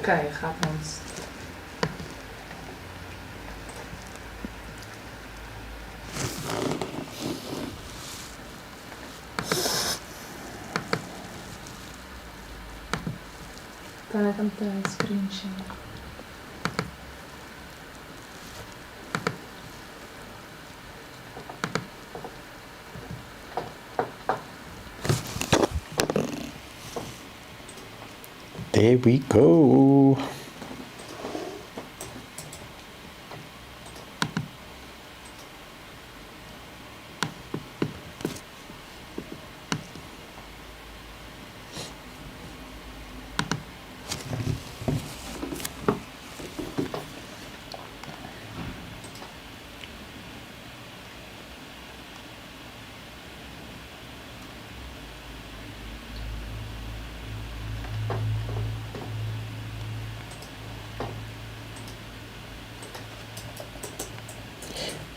Okay, gaat ons. Kan ek hom te screen share? There we go.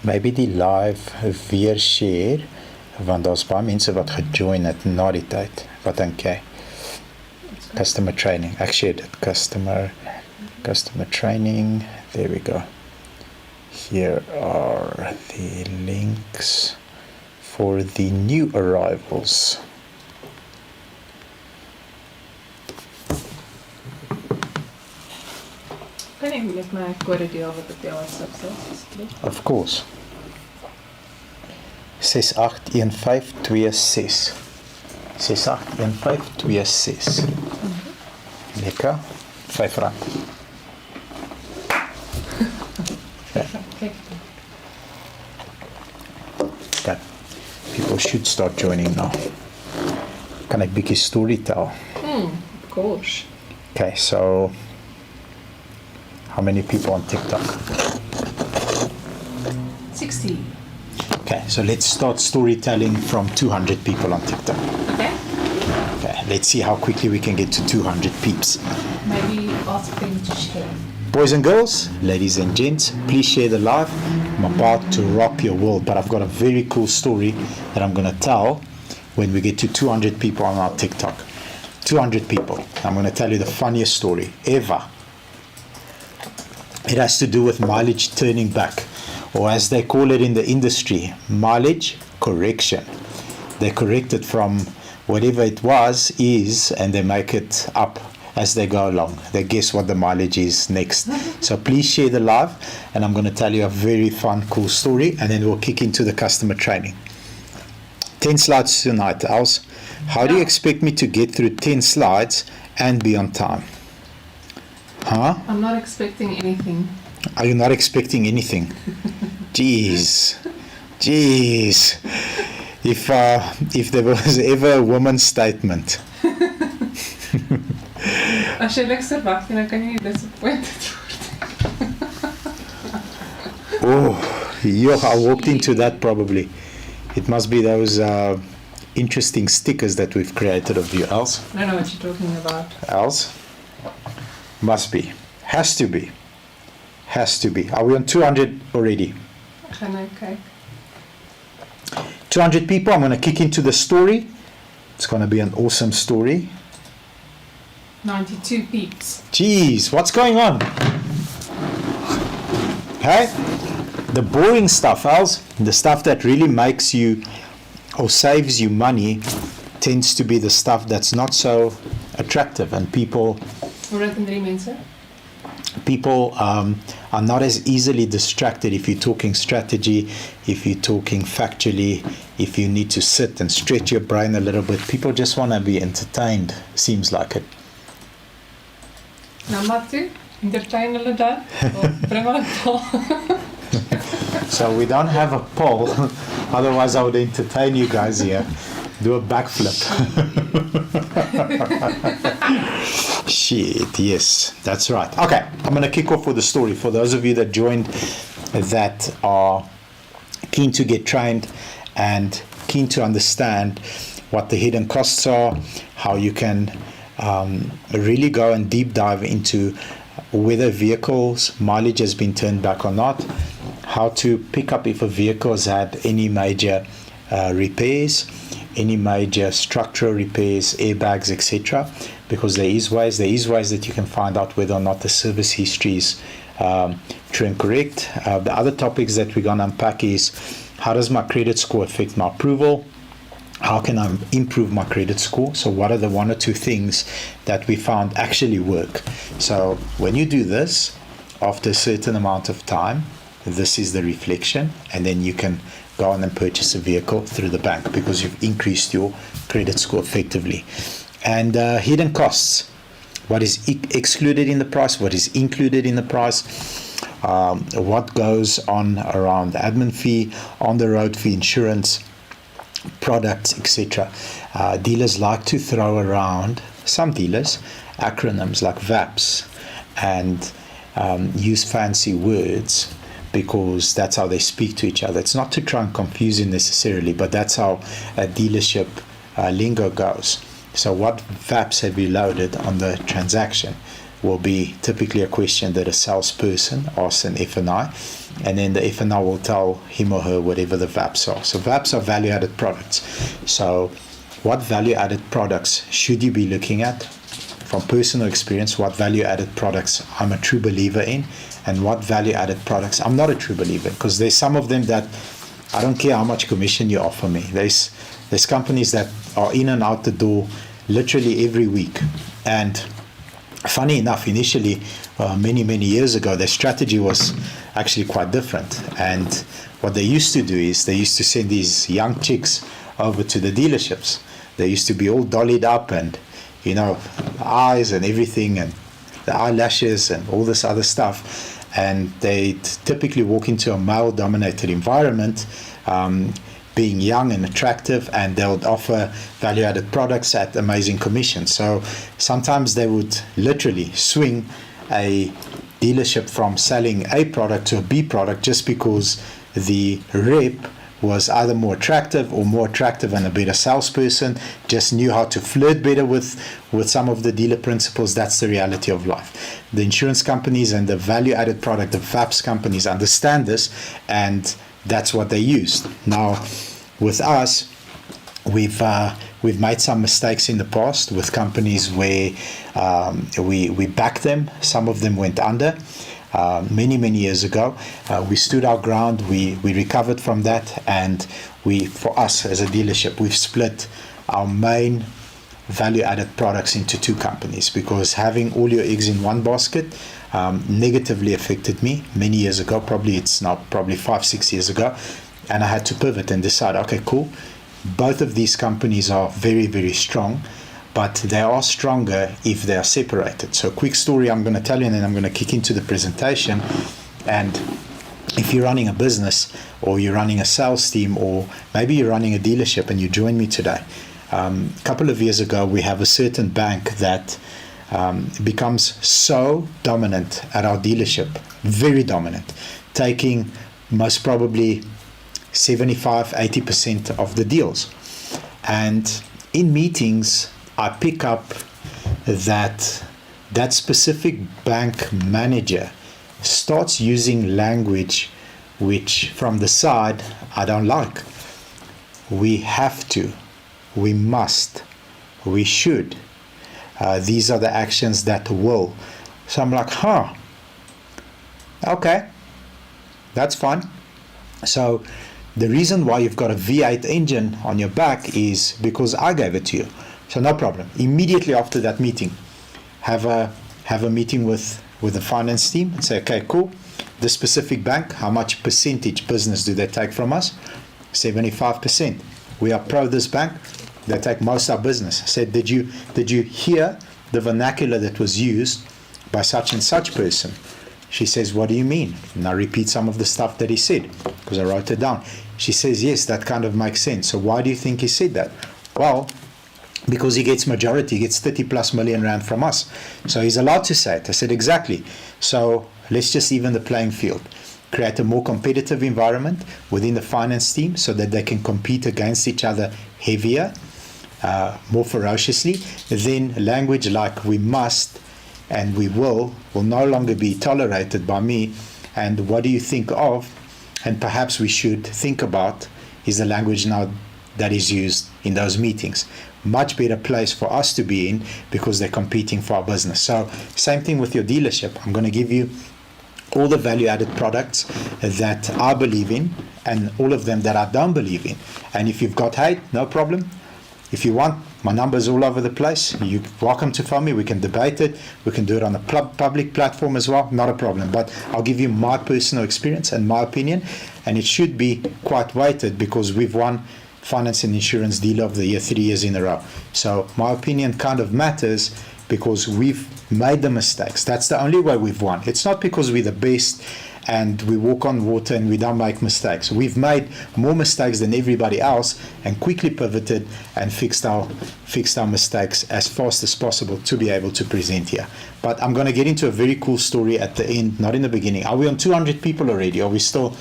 Maybe die live weer share, want daar's baie mense wat gejoin het na die tyd. Wat dink jy? Customer training. Ek shared it. Customer training. There we go. Here are the links for the new arrivals. Kan jy met my kode deel wat op jou WhatsApp sit? Of course. 681526. 681526. Lekker. R5. Okay. People should start joining now. Kan ek bietjie story tell? Of course. Okay, so how many people on TikTok? 60. Okay, so let's start storytelling from 200 people on TikTok. Okay. Okay, let's see how quickly we can get to 200 peeps. Maybe ask them to share. Boys and girls, ladies and gents, please share the live. I'm about to rock your world, but I've got a very cool story that I'm going to tell when we get to 200 people on our TikTok. 200 people. I'm going to tell you the funniest story ever. It has to do with mileage turning back, or as they call it in the industry, mileage correction. They correct it from whatever it was, is, and they make it up as they go along. They guess what the mileage is next. So please share the live, and I'm going to tell you a very fun, cool story, and then we'll kick into the customer training. 10 slides tonight, Els. How do you expect me to get through 10 slides and be on time? Huh? I'm not expecting anything. Are you not expecting anything? Jeez. If there was ever a woman's statement. As jy niks verwag nie, dan kan jy nie disappointed word. I walked into that probably. It must be those interesting stickers that we've created of you, Els. I don't know what you're talking about. Els? Must be. Has to be. Are we on 200 already? Ek gaan nou kyk. 200 people. I'm going to kick into the story. It's going to be an awesome story. 92 peeps. Jeez, what's going on? Hey? The boring stuff, Els, the stuff that really makes you or saves you money tends to be the stuff that's not so attractive, and people 103 mense. People are not as easily distracted if you're talking strategy, if you're talking factually, if you need to sit and stretch your brain a little bit. People just want to be entertained, seems like it. Nou maar toe, entertain hulle dan. Bring hulle toe. So we don't have a poll, otherwise I would entertain you guys here. Do a backflip. Shit, yes, that's right. Okay, I'm going to kick off with the story. For those of you that joined that are keen to get trained and keen to understand what the hidden costs are, how you can really go and deep dive into whether vehicles mileage has been turned back or not, how to pick up if a vehicle has had any major repairs, any major structural repairs, airbags, etc. Because there is ways that you can find out whether or not the service history is true and correct. The other topics that we're going to unpack is, how does my credit score affect my approval? How can I improve my credit score? So what are the one or two things that we found actually work? So when you do this, after a certain amount of time, this is the reflection, and then you can go on and purchase a vehicle through the bank because you've increased your credit score effectively. And hidden costs. What is excluded in the price? What is included in the price? What goes on around the admin fee, on the road fee, insurance, products, etc. Dealers like to throw around, some dealers, acronyms like VAPs and use fancy words because that's how they speak to each other. It's not to try and confuse you necessarily, but that's how a dealership lingo goes. So what VAPs have you loaded on the transaction will be typically a question that a salesperson asks an F&I, and then the F&I will tell him or her whatever the VAPs are. So VAPs are value-added products. So what value-added products should you be looking at? From personal experience, what value-added products I'm a true believer in, and what value-added products I'm not a true believer in, because there's some of them that I don't care how much commission you offer me. There's companies that are in and out the door literally every week, and funny enough, initially, many years ago, their strategy was actually quite different. And what they used to do is they used to send these young chicks over to the dealerships. They used to be all dollied up and, the eyes and everything and the eyelashes and all this other stuff. And they'd typically walk into a male-dominated environment, being young and attractive, and they would offer value-added products at amazing commission. So sometimes they would literally swing a dealership from selling A product to a B product just because the rep was either more attractive and a better salesperson, just knew how to flirt better with some of the dealer principles. That's the reality of life. The insurance companies and the value-added product, the VAPs companies, understand this, and that's what they used. Now, with us, we've made some mistakes in the past with companies where we backed them. Some of them went under many years ago. We stood our ground. We recovered from that, and for us as a dealership, we've split our main value-added products into two companies, because having all your eggs in one basket negatively affected me many years ago. It's now probably 5-6 years ago, and I had to pivot and decide, okay, cool, both of these companies are very strong, but they are stronger if they are separated. So a quick story I'm going to tell you, and then I'm going to kick into the presentation. And if you're running a business, or you're running a sales team, or maybe you're running a dealership and you join me today, a couple of years ago, we have a certain bank that becomes so dominant at our dealership, very dominant, taking most probably 75-80% of the deals. And in meetings, I pick up that specific bank manager starts using language which from the side I don't like. We have to, we must, we should. These are the actions that will. So I'm like, okay, that's fine. So the reason why you've got a V8 engine on your back is because I gave it to you. So no problem. Immediately after that meeting, have a meeting with the finance team and say, okay, cool. This specific bank, how much percentage business do they take from us? 75%. We are pro this bank. They take most of our business. I said, did you hear the vernacular that was used by such and such person? She says, what do you mean? And I repeat some of the stuff that he said because I wrote it down. She says, yes, that kind of makes sense. So why do you think he said that? Well, because he gets majority, he gets 30+ million rand from us. So he's allowed to say it. I said, exactly. So let's just even the playing field. Create a more competitive environment within the finance team so that they can compete against each other heavier, more ferociously. Then language like we must and we will no longer be tolerated by me. And what do you think of? And perhaps we should think about, is the language now that is used in those meetings. Much better place for us to be in because they're competing for our business. So same thing with your dealership. I'm going to give you all the value-added products that I believe in and all of them that I don't believe in. And if you've got hate, no problem. If you want, my number's all over the place. You're welcome to phone me. We can debate it. We can do it on a public platform as well. Not a problem. But I'll give you my personal experience and my opinion. And it should be quite weighted because we've won Finance and Insurance Dealer of the Year 3 years in a row. So my opinion kind of matters because we've made the mistakes. That's the only way we've won. It's not because we're the best and we walk on water and we don't make mistakes. We've made more mistakes than everybody else and quickly pivoted and fixed our mistakes as fast as possible to be able to present here. But I'm going to get into a very cool story at the end, not in the beginning. Are we on 200 people already? Or we're still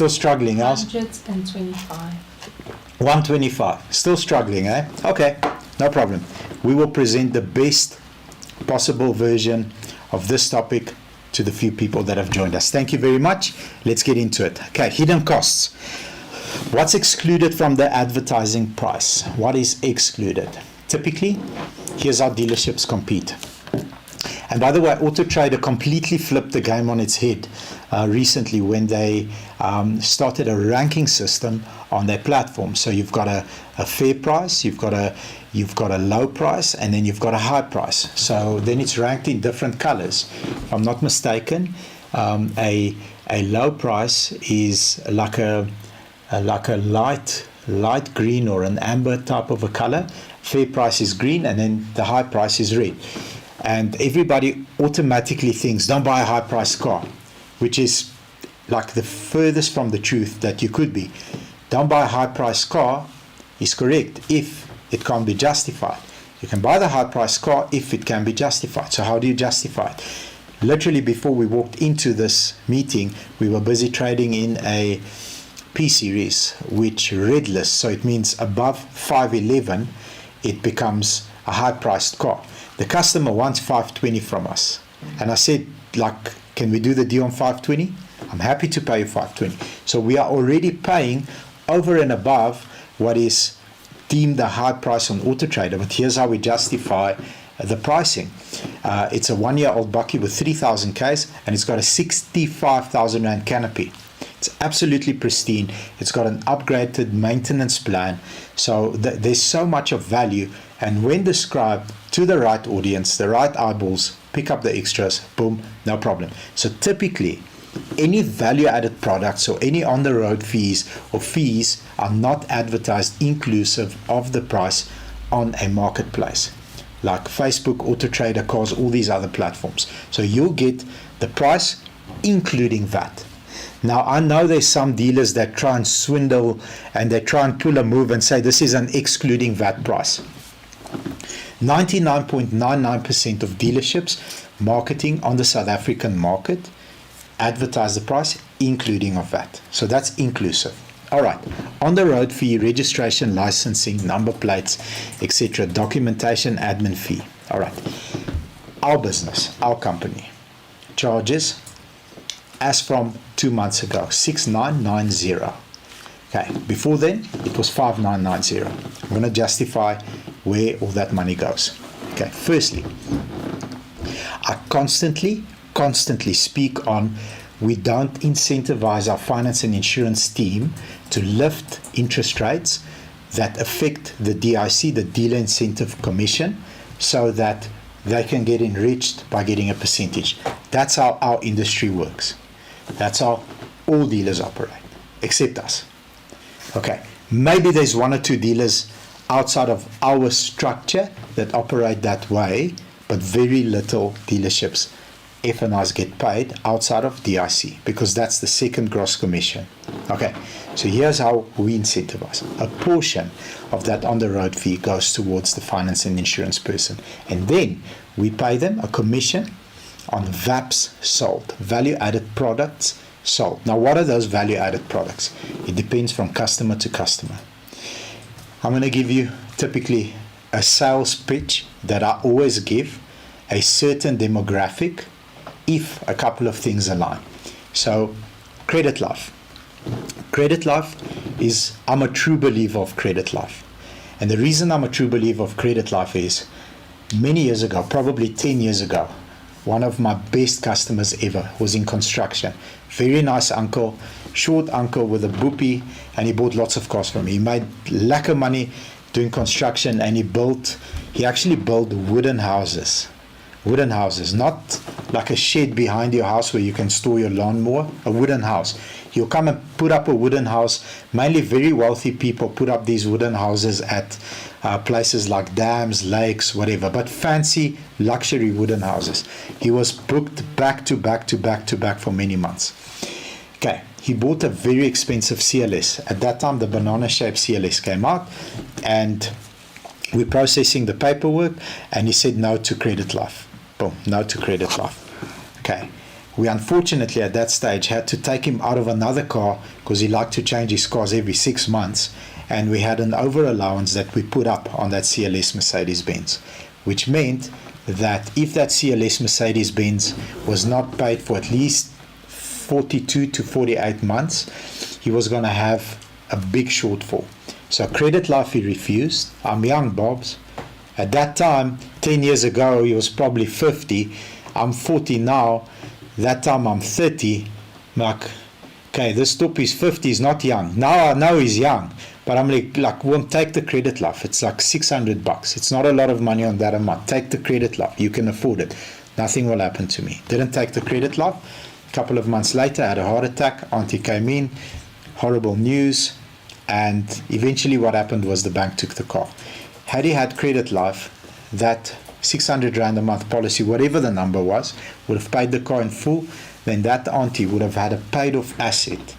struggling? 125. 125. Still struggling, eh? Okay, no problem. We will present the best possible version of this topic to the few people that have joined us. Thank you very much. Let's get into it. Okay, hidden costs. What's excluded from the advertising price? What is excluded? Typically, here's how dealerships compete. And by the way, Auto Trader completely flipped the game on its head recently when they started a ranking system on their platform. So you've got a fair price, you've got a low price, and then you've got a high price. So then it's ranked in different colors. If I'm not mistaken, a low price is like a light green or an amber type of a color. Fair price is green, and then the high price is red. And everybody automatically thinks, don't buy a high priced car, which is like the furthest from the truth that you could be. Don't buy a high priced car is correct if it can't be justified. You can buy the high priced car if it can be justified. So how do you justify it? Literally before we walked into this meeting, we were busy trading in a P series, which red list. So it means above 511, it becomes a high priced car. The customer wants 520 from us. And I said, like, can we do the deal on 520? I'm happy to pay you 520. So we are already paying over and above what is deemed a high price on Auto Trader. But here's how we justify the pricing. It's a 1-year-old bakkie with 3,000 Ks and it's got a 65,000 Rand canopy. It's absolutely pristine. It's got an upgraded maintenance plan. So there's so much of value. And when described to the right audience, the right eyeballs, pick up the extras, boom, no problem. So typically, any value-added products or any on-the-road fees or fees are not advertised inclusive of the price on a marketplace, like Facebook, Auto Trader, Cars, all these other platforms. So you'll get the price including VAT. Now, I know there's some dealers that try and swindle and they try and pull a move and say this is an excluding VAT price. 99.99% of dealerships marketing on the South African market advertise the price including of VAT. So that's inclusive. All right. On the road fee, registration, licensing, number plates, etc., documentation, admin fee. All right. Our business, our company charges, as from 2 months ago, 6,990. Okay, before then, it was 5,990. I'm going to justify where all that money goes. Okay, firstly, I constantly speak on we don't incentivize our finance and insurance team to lift interest rates that affect the DIC, the dealer incentive commission, so that they can get enriched by getting a percentage. That's how our industry works. That's how all dealers operate, except us. Okay, maybe there's 1 or 2 dealers outside of our structure that operate that way, but very little dealerships, F&Is, get paid outside of DIC because that's the second gross commission. Okay, so here's how we incentivize. A portion of that on-the-road fee goes towards the finance and insurance person, and then we pay them a commission on VAPs sold, value-added products sold. Now, what are those value-added products? It depends from customer to customer. I'm going to give you typically a sales pitch that I always give a certain demographic if a couple of things align. So, credit life. Credit life is I'm a true believer of credit life. And the reason I'm a true believer of credit life is many years ago, probably 10 years ago, one of my best customers ever was in construction. Very nice uncle, short uncle with a boopie, and he bought lots of cars from me. He made lack of money doing construction, and he actually built wooden houses, not like a shed behind your house where you can store your lawnmower, a wooden house. He'll come and put up a wooden house. Mainly very wealthy people put up these wooden houses at places like dams, lakes, whatever, but fancy luxury wooden houses. He was booked back to back to back to back for many months. Okay, he bought a very expensive CLS. At that time, the banana-shaped CLS came out, and we're processing the paperwork, and he said no to credit life. Boom, no to credit life. Okay. We unfortunately at that stage had to take him out of another car because he liked to change his cars every 6 months, and we had an over allowance that we put up on that CLS Mercedes-Benz, which meant that if that CLS Mercedes-Benz was not paid for at least 42 to 48 months, he was going to have a big shortfall. So credit life he refused. I'm young, Bobs. At that time, 10 years ago, he was probably 50. I'm 40 now. That time I'm 30. I'm like, okay, this top is 50, he's not young. Now I know he's young, but I'm like, won't take the credit life. It's like $600. It's not a lot of money on that amount. Take the credit life. You can afford it. Nothing will happen to me. Didn't take the credit life. A couple of months later, I had a heart attack. Auntie came in. Horrible news. And eventually what happened was the bank took the car. Had he had credit life, that 600 Rand a month policy, whatever the number was, would have paid the car in full. Then that auntie would have had a paid off asset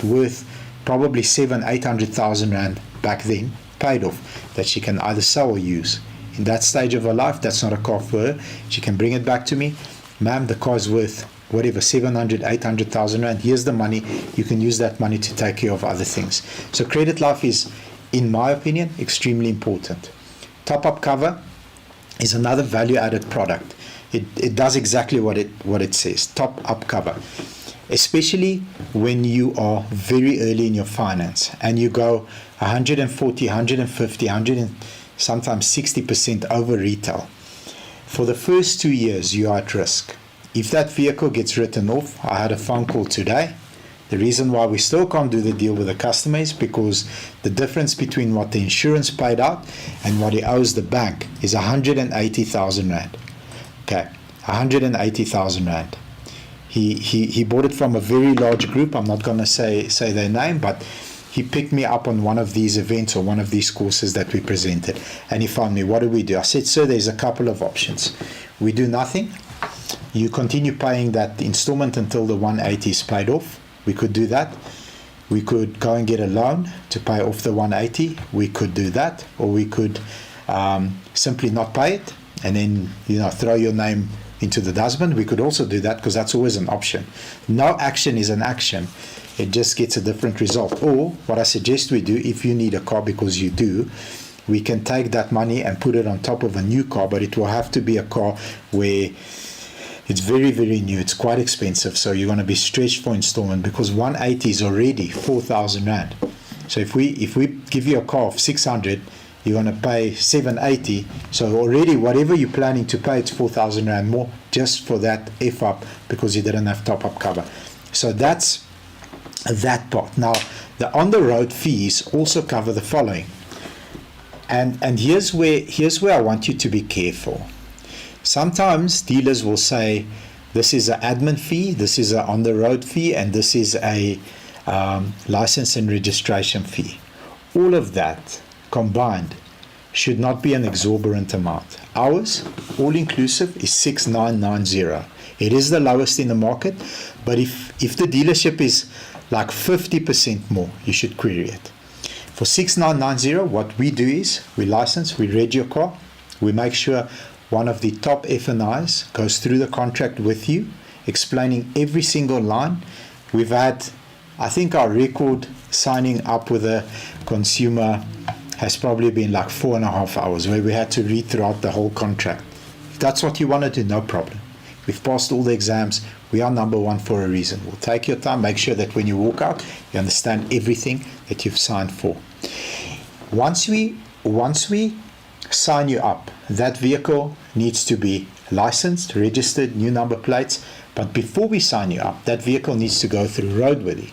worth probably 700,000-800,000 Rand back then, paid off, that she can either sell or use. In that stage of her life, that's not a car for her. She can bring it back to me. Ma'am, the car's worth whatever, 700,000-800,000 Rand. Here's the money. You can use that money to take care of other things. So credit life is, in my opinion, extremely important. Top-up cover is another value-added product. It does exactly what it says, top-up cover. Especially when you are very early in your finance and you go 140, 150, 100 and sometimes 60% over retail. For the first 2 years, you are at risk. If that vehicle gets written off, I had a phone call today. The reason why we still can't do the deal with the customer is because the difference between what the insurance paid out and what he owes the bank is 180,000 Rand. Okay, 180,000 Rand. He bought it from a very large group. I'm not going to say their name, but he picked me up on one of these events or one of these courses that we presented, and he found me. What do we do? I said, sir, there's a couple of options. We do nothing. You continue paying that installment until the 180 is paid off. We could do that. We could go and get a loan to pay off the 180. We could do that, or we could simply not pay it and then throw your name into the dustbin. We could also do that because that's always an option. No action is an action. It just gets a different result. Or what I suggest we do, if you need a car, because you do, we can take that money and put it on top of a new car, but it will have to be a car where it's very, very new. It's quite expensive, so you're going to be stretched for installment because 180 is already 4,000 Rand. So if we give you a car of 600, you're going to pay 780. So already whatever you're planning to pay, it's 4,000 Rand more just for that F-up because you didn't have top-up cover. So that's that part. Now, the on-the-road fees also cover the following. And here's where I want you to be careful. Sometimes dealers will say, this is an admin fee, this is an on-the-road fee, and this is a license and registration fee. All of that combined should not be an exorbitant amount. Ours, all-inclusive, is 6,990. It is the lowest in the market, but if the dealership is like 50% more, you should query it. For 6,990, what we do is we license, we reg your car, we make sure one of the top F&Is goes through the contract with you, explaining every single line. We've had, I think our record signing up with a consumer has probably been like 4.5 hours, where we had to read throughout the whole contract. If that's what you want to do, no problem. We've passed all the exams, We are number one for a reason. We'll take your time, make sure that when you walk out, you understand everything that you've signed for. Once we sign you up, that vehicle needs to be licensed, registered, new number plates. But before we sign you up, that vehicle needs to go through roadworthy.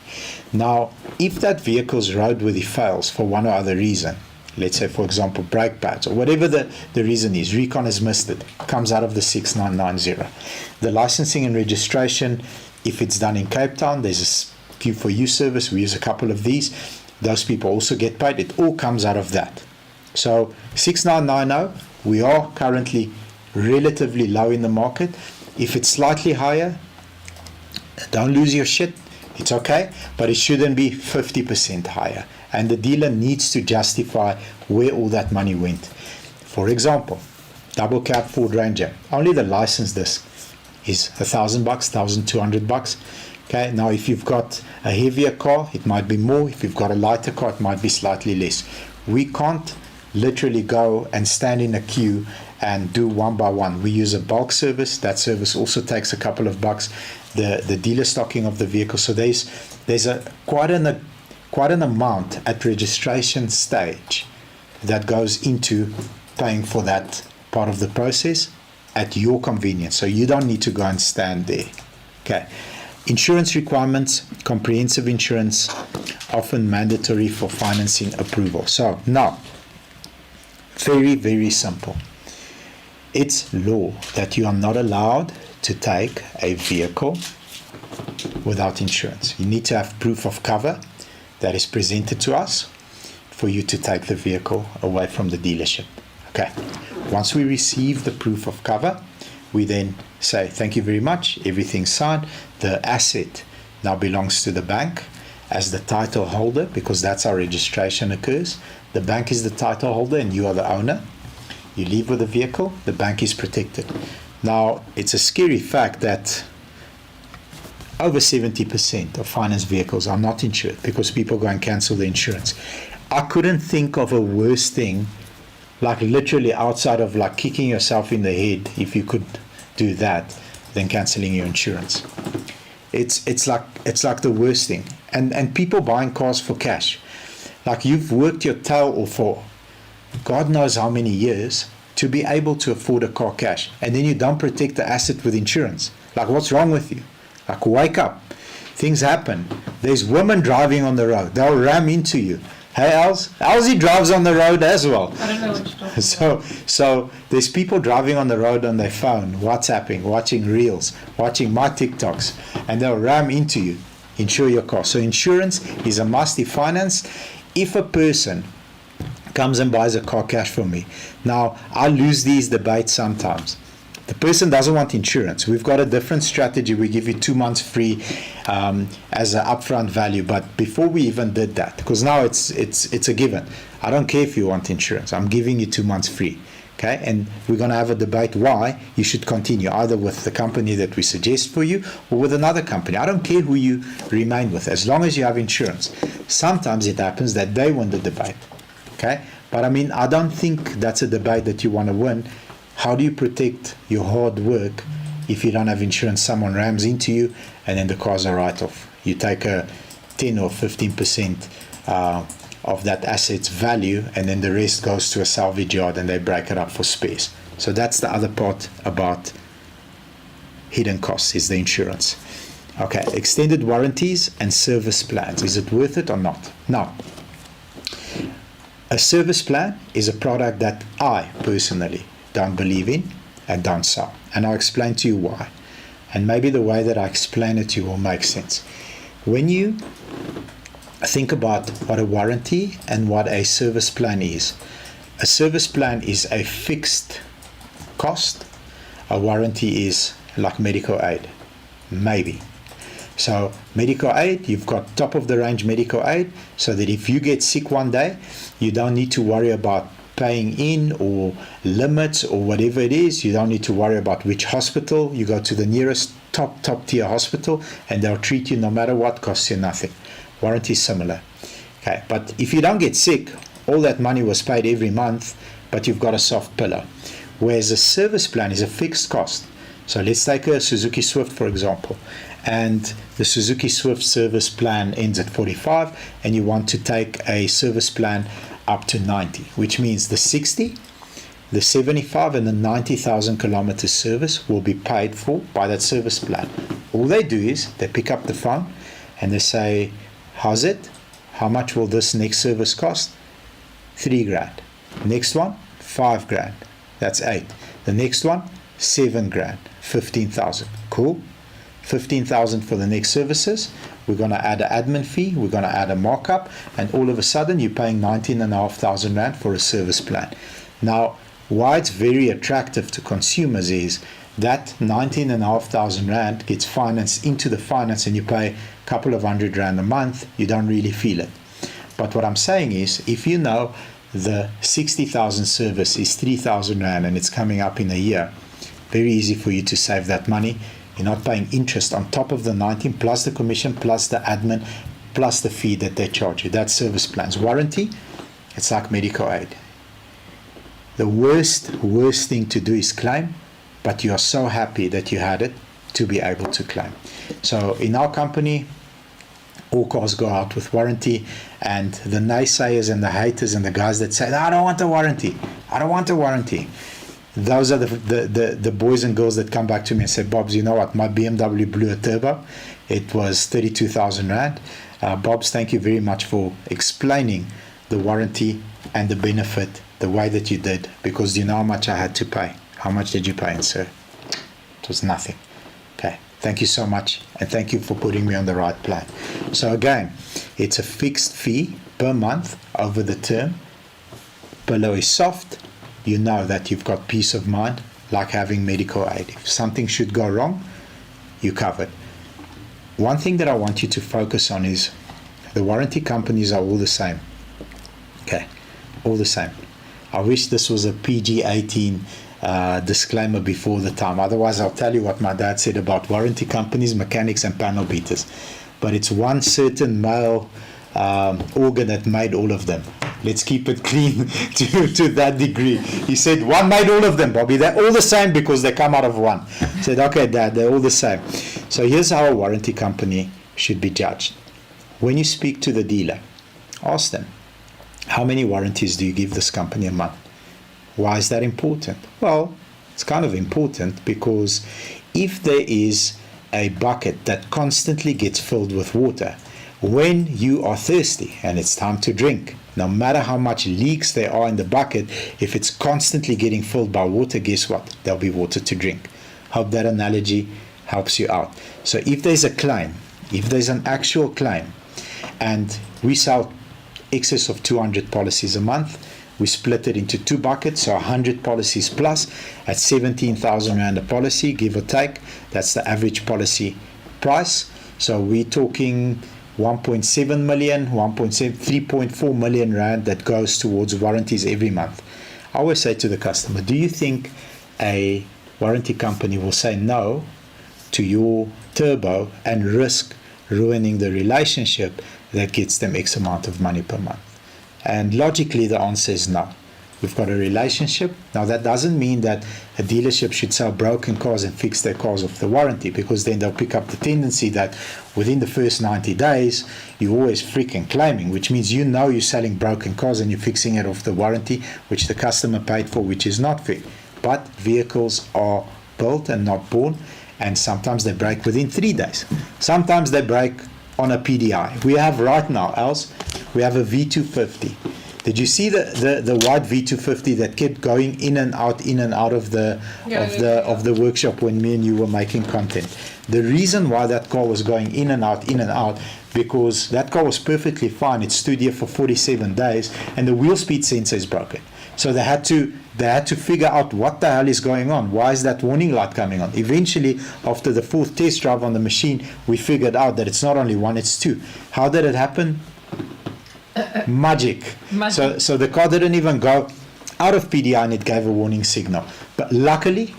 Now, if that vehicle's roadworthy fails for one or other reason, let's say, for example, brake pads or whatever the reason is, recon has missed it, comes out of the 6990. The licensing and registration, if it's done in Cape Town, there's a Q4U service. We use a couple of these. Those people also get paid. It all comes out of that. So 6990, we are currently relatively low in the market. If it's slightly higher, don't lose your shit. It's okay, but it shouldn't be 50% higher. And the dealer needs to justify where all that money went. For example, double cab Ford Ranger. Only the license disc is $1,000, $1,200. Okay, now if you've got a heavier car, it might be more. If you've got a lighter car, it might be slightly less. We can't literally go and stand in a queue and do one by one. We use a bulk service. That service also takes a couple of bucks. The dealer stocking of the vehicle. So there's quite an amount at registration stage that goes into paying for that part of the process at your convenience. So you don't need to go and stand there. Okay. Insurance requirements, comprehensive insurance, often mandatory for financing approval. So now, very, very simple. It's law that you are not allowed to take a vehicle without insurance. You need to have proof of cover that is presented to us for you to take the vehicle away from the dealership. Okay. Once we receive the proof of cover, we then say, thank you very much, everything's signed. The asset now belongs to the bank as the title holder, because that's how registration occurs. The bank is the title holder and you are the owner. You leave with the vehicle, the bank is protected. Now, it's a scary fact that over 70% of finance vehicles are not insured because people go and cancel the insurance. I couldn't think of a worse thing, like literally outside of like kicking yourself in the head, if you could do that, than cancelling your insurance. It's like the worst thing. And people buying cars for cash. Like you've worked your tail off for God knows how many years to be able to afford a car cash, and then you don't protect the asset with insurance. Like, what's wrong with you? Like, wake up. Things happen. There's women driving on the road. They'll ram into you. Hey, Elsie drives on the road as well. I don't know what you're talking about. So there's people driving on the road on their phone, WhatsApping, watching reels, watching my TikToks, and they'll ram into you. Insure your car. So insurance is a must if finance. If a person comes and buys a car cash from me, now I lose these debates sometimes. The person doesn't want insurance. We've got a different strategy. We give you 2 months free as an upfront value. But before we even did that, because now it's a given. I don't care if you want insurance. I'm giving you 2 months free. Okay, and we're going to have a debate why you should continue, either with the company that we suggest for you or with another company. I don't care who you remain with, as long as you have insurance. Sometimes it happens that they win the debate. Okay, but I mean, I don't think that's a debate that you want to win. How do you protect your hard work if you don't have insurance? Someone rams into you and then the car's a write-off. You take a 10 or 15% of that asset's value, and then the rest goes to a salvage yard and they break it up for spares. So that's the other part about hidden costs, is the insurance. Okay, extended warranties and service plans. Is it worth it or not? Now, a service plan is a product that I personally don't believe in and don't sell. And I'll explain to you why. And maybe the way that I explain it to you will make sense. When you think about what a warranty and what a service plan is. A service plan is a fixed cost. A warranty is like medical aid. Maybe. So medical aid, you've got top of the range medical aid, so that if you get sick one day, you don't need to worry about paying in or limits or whatever it is. You don't need to worry about which hospital. You go to the nearest top tier hospital and they'll treat you no matter what, costs you nothing. Warranty is similar. Okay, but if you don't get sick, all that money was paid every month, but you've got a soft pillow. Whereas a service plan is a fixed cost. So let's take a Suzuki Swift, for example, and the Suzuki Swift service plan ends at 45, and you want to take a service plan up to 90, which means the 60, the 75, and the 90,000 kilometer service will be paid for by that service plan. All they do is they pick up the phone and they say, how's it? How much will this next service cost? 3 grand. Next one, 5 grand. That's 8. The next one, 7 grand. 15,000. Cool. 15,000 for the next services. We're going to add an admin fee. We're going to add a markup. And all of a sudden, you're paying 19,500 rand for a service plan. Now, why it's very attractive to consumers is that 19,500 rand gets financed into the finance, and you pay a couple of hundred rand a month. You don't really feel it. But what I'm saying is, if you know the 60,000 service is 3,000 rand and it's coming up in a year, very easy for you to save that money. You're not paying interest on top of the 19 plus the commission plus the admin plus the fee that they charge you. That's service plans. Warranty, it's like medical aid. The worst thing to do is claim, but you are so happy that you had it to be able to claim. So in our company, all cars go out with warranty, and the naysayers and the haters and the guys that say, I don't want a warranty, I don't want a warranty, those are the boys and girls that come back to me and say, Bobs, you know what, my BMW blew a turbo, it was 32,000 rand. Bobs, thank you very much for explaining the warranty and the benefit the way that you did, because you know how much I had to pay. How much did you pay? And sir, it was nothing. Okay, thank you so much, and thank you for putting me on the right plan. So again, it's a fixed fee per month over the term. Below is soft. You know that you've got peace of mind, like having medical aid. If something should go wrong, you're covered. One thing that I want you to focus on is the warranty companies are all the same. Okay, all the same. I wish this was a PG-18 disclaimer before the time. Otherwise, I'll tell you what my dad said about warranty companies, mechanics, and panel beaters. But it's one certain male organ that made all of them. Let's keep it clean to that degree. He said, one made all of them, Bobby. They're all the same because they come out of one. I said, okay, Dad, they're all the same. So here's how a warranty company should be judged. When you speak to the dealer, ask them, how many warranties do you give this company a month? Why is that important? Well, it's kind of important because if there is a bucket that constantly gets filled with water, when you are thirsty and it's time to drink, no matter how much leaks there are in the bucket, if it's constantly getting filled by water, guess what? There'll be water to drink. Hope that analogy helps you out. So if there's a claim, if there's an actual claim, and we sell excess of 200 policies a month, we split it into 2 buckets, so 100 policies plus at 17,000 rand a policy, give or take. That's the average policy price. So we're talking 1.7 million, 3.4 million rand that goes towards warranties every month. I always say to the customer, do you think a warranty company will say no to your turbo and risk ruining the relationship that gets them X amount of money per month? And logically, the answer is no. We've got a relationship. Now, that doesn't mean that a dealership should sell broken cars and fix their cars off the warranty, because then they'll pick up the tendency that within the first 90 days, you're always freaking claiming, which means you know you're selling broken cars and you're fixing it off the warranty, which the customer paid for, which is not fair. But vehicles are built and not born, and sometimes they break within 3 days. Sometimes they break on a PDI. We have right now, we have a V250. Did you see the white V250 that kept going in and out of the workshop when me and you were making content? The reason why that car was going in and out, because that car was perfectly fine. It stood here for 47 days, and the wheel speed sensor is broken. So they had to figure out what the hell is going on. Why is that warning light coming on? Eventually, after the 4th test drive on the machine, we figured out that it's not only one, it's 2. How did it happen? Magic. So the car didn't even go out of PDI and it gave a warning signal. But luckily,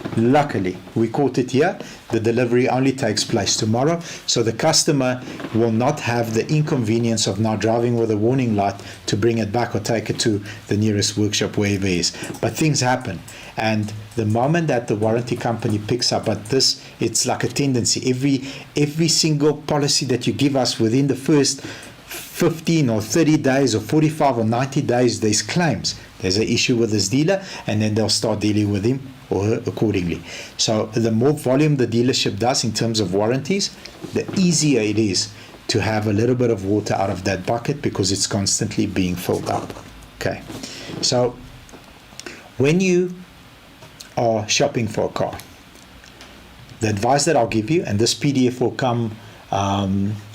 we caught it here. The delivery only takes place tomorrow, so the customer will not have the inconvenience of now driving with a warning light to bring it back or take it to the nearest workshop, wherever it is. But things happen, and the moment that the warranty company picks up, but this, it's like a tendency. Every single policy that you give us within the first 15 or 30 days or 45 or 90 days, there's claims. There's an issue with this dealer, and then they'll start dealing with him or her accordingly. So the more volume the dealership does in terms of warranties, the easier it is to have a little bit of water out of that bucket, because it's constantly being filled up. Okay, so when you are shopping for a car, the advice that I'll give you, and this PDF will come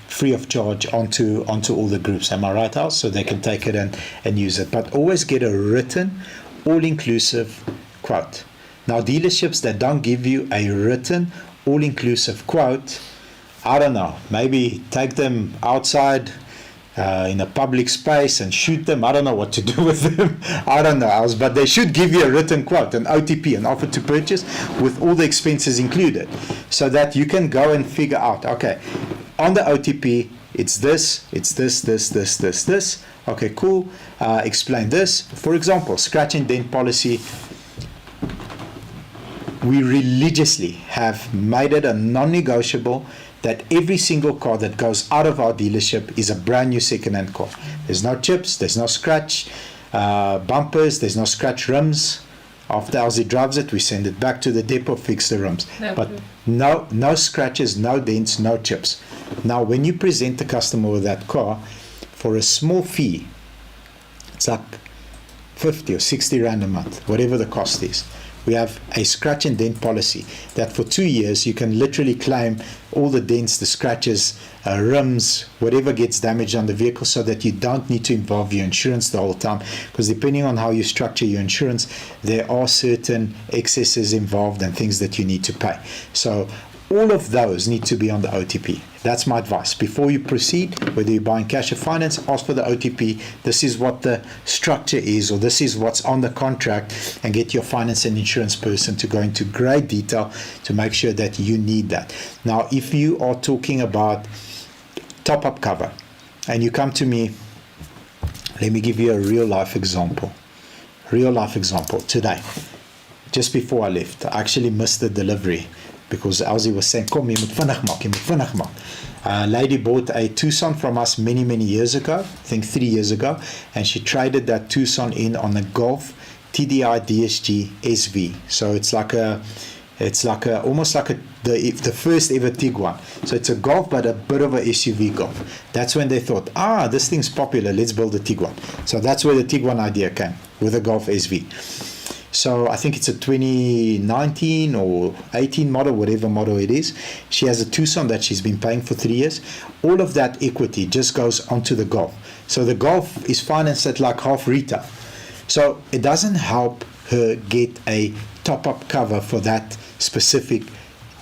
free of charge onto all the groups, am I right, House? So they can take it and use it. But always get a written, all-inclusive quote. Now, dealerships that don't give you a written, all-inclusive quote, I don't know, maybe take them outside in a public space and shoot them. I don't know what to do with them. I don't know, House, but they should give you a written quote, an OTP, an offer to purchase, with all the expenses included, so that you can go and figure out, okay, on the OTP, it's this. Okay, cool. Explain this. For example, scratch and dent policy. We religiously have made it a non-negotiable that every single car that goes out of our dealership is a brand new second-hand car. There's no chips, there's no scratch bumpers, there's no scratch rims. After Elsie drives it, we send it back to the depot, fix the rims. But no scratches, no dents, no chips. Now, when you present the customer with that car, for a small fee, it's like 50 or 60 Rand a month, whatever the cost is. We have a scratch and dent policy that for 2 years you can literally claim all the dents, the scratches, rims, whatever gets damaged on the vehicle, so that you don't need to involve your insurance the whole time, because depending on how you structure your insurance, there are certain excesses involved and things that you need to pay. So all of those need to be on the OTP. That's my advice. Before you proceed, whether you're buying cash or finance, ask for the OTP. This is what the structure is, or this is what's on the contract, and get your finance and insurance person to go into great detail to make sure that you need that. Now, if you are talking about top-up cover, and you come to me, let me give you a real-life example. Real-life example. Today, just before I left, I actually missed the delivery, because Elsie was saying, kom, jy moet vinnig maak. A lady bought a Tucson from us many years ago, I think 3 years ago, and she traded that Tucson in on a Golf TDI DSG SV. So it's like almost like the first ever Tiguan. So it's a Golf, but a bit of a SUV Golf. That's when they thought, this thing's popular, let's build a Tiguan. So that's where the Tiguan idea came, with a Golf SV. So I think it's a 2019 or 18 model, whatever model it is. She has a Tucson that she's been paying for 3 years. All of that equity just goes onto the Golf. So the Golf is financed at like half retail. So it doesn't help her get a top-up cover for that specific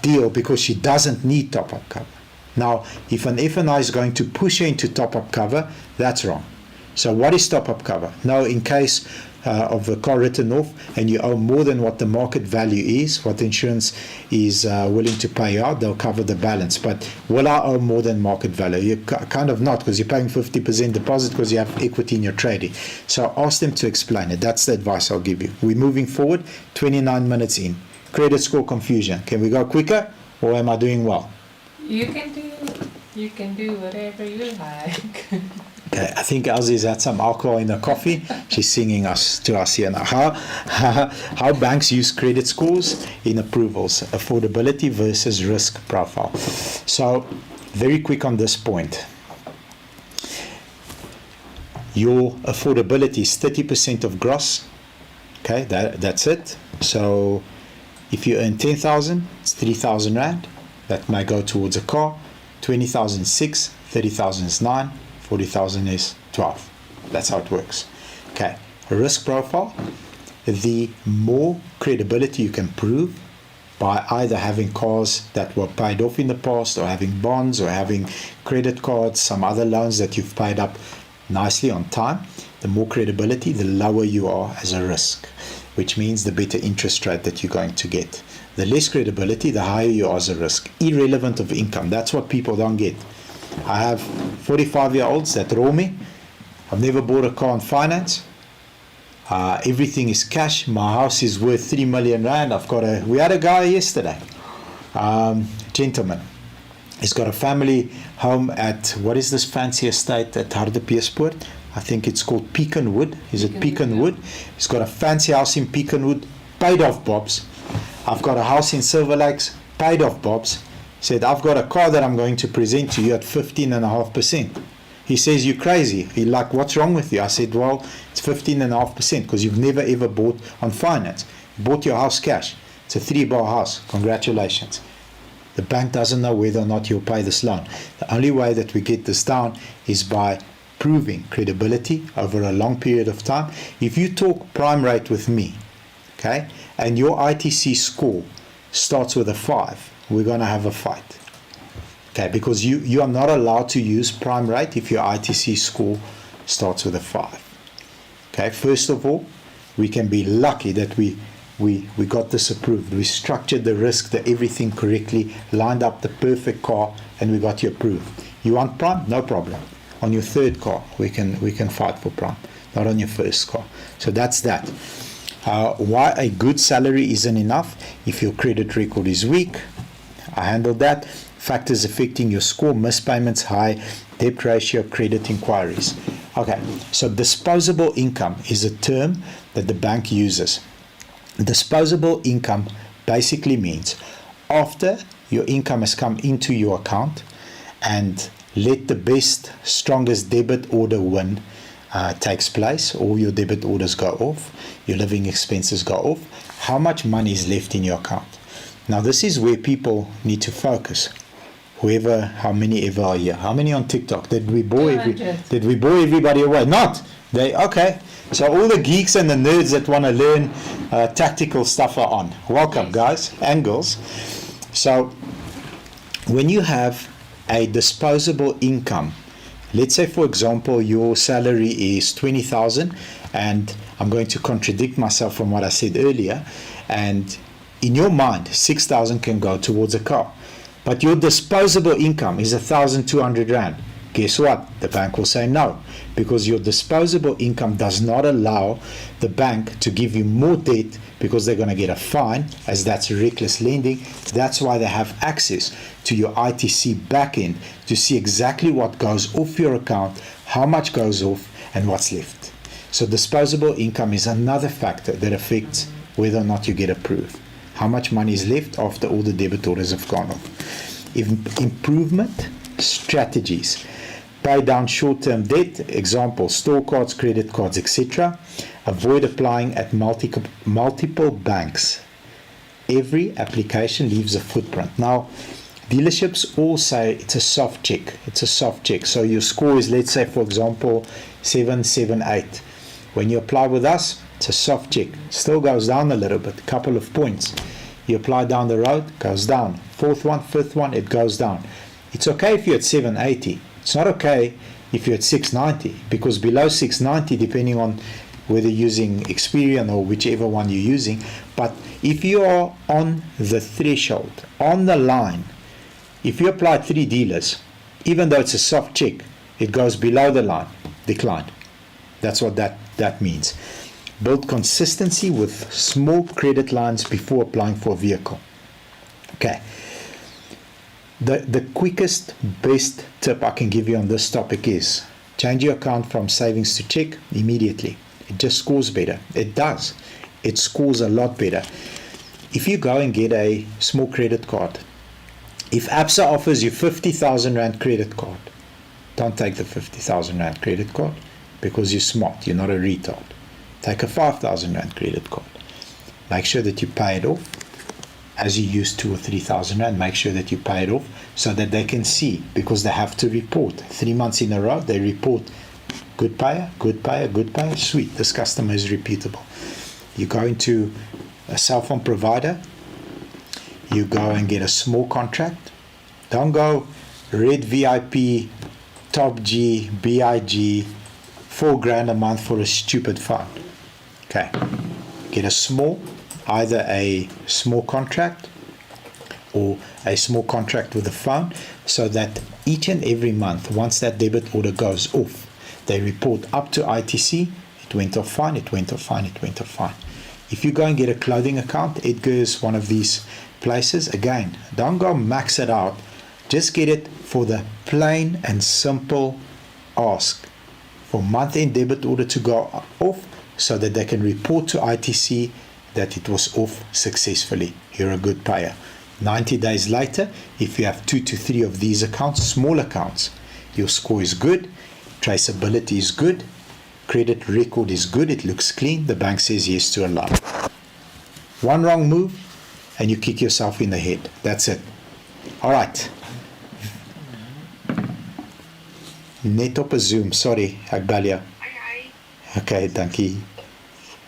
deal, because she doesn't need top-up cover. Now, if an F&I is going to push her into top-up cover, that's wrong. So what is top-up cover? Now, in case of the car written off and you owe more than what the market value is, what the insurance is willing to pay out, they'll cover the balance. But will I owe more than market value? You kind of not, because you're paying 50% deposit because you have equity in your trading. So ask them to explain it. That's the advice I'll give you. We're moving forward, 29 minutes in. Credit score confusion. Can we go quicker, or am I doing well? You can do whatever you like. Okay, I think Elsie's had some alcohol in her coffee. She's singing to us here now. How banks use credit scores in approvals, affordability versus risk profile. So, very quick on this point. Your affordability is 30% of gross. Okay, that's it. So, if you earn 10,000, it's 3,000 Rand. That might go towards a car. 20,000 is 6, 30,000 is 9. 40,000 is 12. That's how it works. Okay, a risk profile. The more credibility you can prove by either having cars that were paid off in the past, or having bonds, or having credit cards, some other loans that you've paid up nicely on time, the more credibility, the lower you are as a risk. which means the better interest rate that you're going to get. The less credibility, the higher you are as a risk, irrelevant of income. That's what people don't get. I have 45-year-olds that roll me. I've never bought a car on finance. Everything is cash. My house is worth 3 million rand. We had a guy yesterday, gentleman. He's got a family home at, what is this fancy estate at Hardebeespoort? I think it's called Peakenwood. Is it Peakenwood? He's got a fancy house in Peakenwood, paid off Bob's. I've got a house in Silver Lakes, paid off Bob's. Said, I've got a car that I'm going to present to you at 15.5%. He says, you're crazy. He like, what's wrong with you? I said, well, it's 15.5% because you've never ever bought on finance. You bought your house cash. It's a 3-bar house. Congratulations. The bank doesn't know whether or not you'll pay this loan. The only way that we get this down is by proving credibility over a long period of time. If you talk prime rate with me, okay, and your ITC score starts with a 5, we're going to have a fight. Okay, because you are not allowed to use prime rate if your ITC score starts with a 5. Okay, first of all, we can be lucky that we got this approved. We structured the risk, the everything correctly, lined up the perfect car, and we got you approved. You want prime? No problem. On your third car, we can fight for prime, not on your first car. So that's that. Why a good salary isn't enough if your credit record is weak. I handled that. Factors affecting your score: missed payments, high debt ratio, credit inquiries. Okay, so disposable income is a term that the bank uses. Disposable income basically means after your income has come into your account and let the best, strongest debit order win takes place, all your debit orders go off, your living expenses go off, how much money is left in your account? Now this is where people need to focus. How many ever are here? How many on TikTok? Did we bore everybody away? Not. Okay. So all the geeks and the nerds that want to learn tactical stuff are on. Welcome, guys and girls. So when you have a disposable income, let's say, for example, your salary is 20,000, and I'm going to contradict myself from what I said earlier, and in your mind, 6,000 can go towards a car. But your disposable income is 1,200 rand. Guess what? The bank will say no, because your disposable income does not allow the bank to give you more debt, because they're going to get a fine, as that's reckless lending. That's why they have access to your ITC backend to see exactly what goes off your account, how much goes off, and what's left. So disposable income is another factor that affects whether or not you get approved. How much money is left after all the debit orders have gone off. Improvement strategies: pay down short-term debt, example, store cards, credit cards, etc. Avoid applying at multiple banks. Every application leaves a footprint. Now, dealerships all say it's a soft check. It's a soft check. So your score is, let's say, for example, 778. When you apply with us, it's a soft check. Still goes down a little bit, a couple of points. You apply down the road, goes down. Fourth one, fifth one, it goes down. It's okay if you're at 780. It's not okay if you're at 690, because below 690, depending on whether you're using Experian or whichever one you're using, but if you are on the threshold, on the line, if you apply 3 dealers, even though it's a soft check, it goes below the line, declined. That's what that means. Build consistency with small credit lines before applying for a vehicle. Okay. The quickest, best tip I can give you on this topic is change your account from savings to check immediately. It just scores better. It does. It scores a lot better. If you go and get a small credit card, if ABSA offers you 50,000 Rand credit card, don't take the 50,000 Rand credit card, because you're smart. You're not a retard. Take a 5,000 Rand credit card. Make sure that you pay it off. As you use 2,000 or 3,000 Rand, make sure that you pay it off so that they can see, because they have to report. 3 months in a row, they report good payer, good payer, good payer. Sweet, this customer is reputable. You go into a cell phone provider, you go and get a small contract. Don't go Red VIP, Top G, BIG, $4,000 a month for a stupid phone. Okay. get either a small contract or a small contract with a phone, so that each and every month, once that debit order goes off, they report up to ITC, it went off fine, it went off fine, it went off fine. If you go and get a clothing account, Edgar is one of these places. Again, don't go max it out, just get it for the plain and simple ask for month-end debit order to go off, so that they can report to ITC that it was off successfully. You're a good payer. 90 days later, if you have 2 to 3 of these accounts, small accounts, your score is good, traceability is good, credit record is good, it looks clean, the bank says yes to a loan. One wrong move and you kick yourself in the head. That's it. All right. Net op 'n Zoom. Sorry, ek bel jou. Okay, dankie.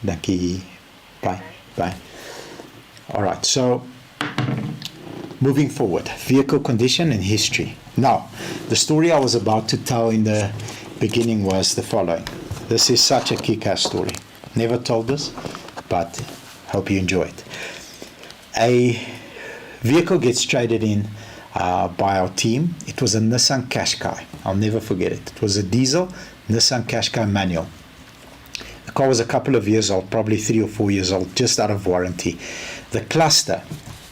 Dankie. Bye. Bye. All right, so moving forward, vehicle condition and history. Now, the story I was about to tell in the beginning was the following. This is such a kick-ass story. Never told this, but hope you enjoy it. A vehicle gets traded in by our team. It was a Nissan Qashqai. I'll never forget it. It was a diesel Nissan Qashqai manual. The car was a couple of years old, probably 3 or 4 years old, just out of warranty. The cluster